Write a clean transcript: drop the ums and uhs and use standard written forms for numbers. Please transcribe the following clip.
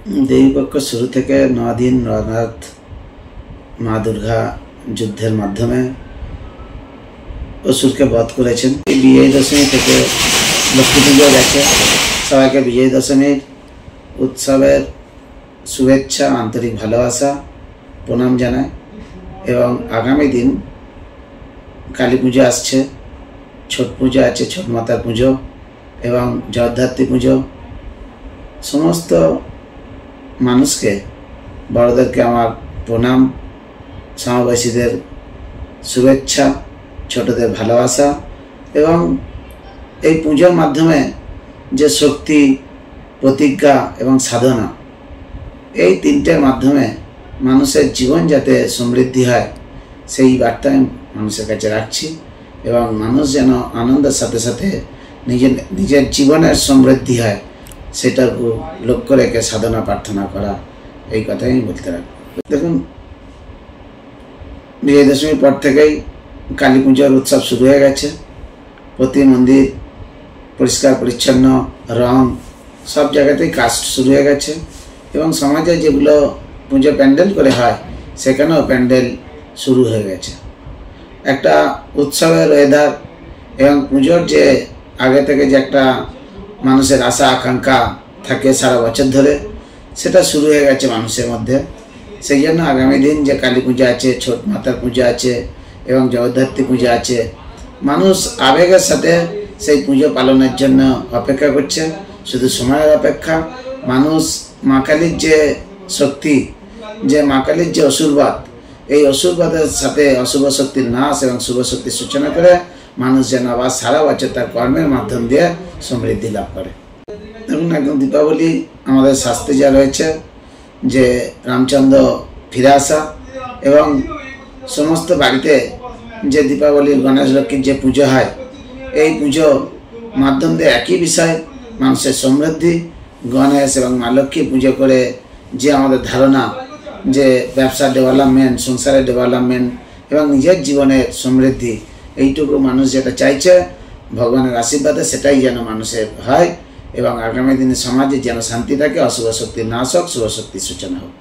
দেবীপক্ষ শুরু থেকে 9 দিন রাত মা দুর্গা যুদ্ধের মাধ্যমে অসুরকে বধ করেছেন। এই বিজয় দশমী থেকে লক্ষ্মী পুজো গেছে। সবাইকে বিজয় দশমীর উৎসবের শুভেচ্ছা, আন্তরিক ভালোবাসা, প্রণাম জানায়। এবং আগামী দিন কালী পুজো আসছে, ছট পুজো আছে, ছট মাতার পুজো এবং জগদ্ধাত্রী পুজো। সমস্ত মানুষকে, বড়দেরকে আমার প্রণাম, সমাবেশীদের শুভেচ্ছা, ছোটদের ভালোবাসা। এবং এই পুজোর মাধ্যমে যে শক্তি, প্রতিজ্ঞা এবং সাধনা, এই তিনটের মাধ্যমে মানুষের জীবন যাতে সমৃদ্ধি হয় সেই বার্তা আমি মানুষের কাছে রাখছি। এবং মানুষ যেন আনন্দের সাথে সাথে নিজের জীবনের সমৃদ্ধি হয় সেটাকে লক্ষ্য রেখে সাধনা প্রার্থনা করা, এই কথাই আমি বলতে রাখব। দেখুন, বিজয় দশমীর পর থেকেই কালী পুজোর উৎসব শুরু হয়ে গেছে। প্রতি মন্দির পরিষ্কার পরিচ্ছন্ন, রং, সব জায়গাতেই কাজ শুরু হয়ে গেছে। এবং সমাজে যেগুলো পুজো প্যান্ডেল করে হয় সেখানেও প্যান্ডেল শুরু হয়ে গেছে। একটা উৎসবের ওয়েদার এবং পুজোর যে আগে থেকে যে একটা মানুষের আশা আকাঙ্ক্ষা থাকে সারা বছর ধরে, সেটা শুরু হয়ে গেছে মানুষের মধ্যে। সেই জন্য আগামী দিন যে কালী পূজা আছে, ছট মাতার পূজা আছে এবং জগদ্ধাত্রী পূজা আছে, মানুষ আবেগের সাথে সেই পুজো পালনের জন্য অপেক্ষা করছে। শুধু সময়ের অপেক্ষা। মানুষ মা কালীর যে শক্তি, যে মা কালীর যে অসুরবাদ, এই অসুরবাদের সাথে অশুভ শক্তির নাশ এবং শুভ শক্তির সূচনা করে মানুষ যেন আবার সারা বছর তার কর্মের মাধ্যম দিয়ে সমৃদ্ধি লাভ করে। এবং একদম দীপাবলি আমাদের শাস্ত্রে যা রয়েছে যে রামচন্দ্র ফিরে আসা, এবং সমস্ত বাড়িতে যে দীপাবলির গণেশ লক্ষ্মীর যে পুজো হয়, এই পুজো মাধ্যম দিয়ে একই বিষয়, মানুষের সমৃদ্ধি। গণেশ এবং মা লক্ষ্মী পুজো করে যে আমাদের ধারণা যে ব্যবসার ডেভেলপমেন্ট, সংসারের ডেভেলপমেন্ট এবং নিজের জীবনের সমৃদ্ধি, এইটুকু মানুষ যেটা চাইছে ভগবানের আশীর্বাদে সেটাই যেন মানুষের হয়। এবং আগামী দিনে সমাজে যেন শান্তি থাকে, অশুভ শক্তির নাশ হোক, শুভ শক্তির সূচনা হোক।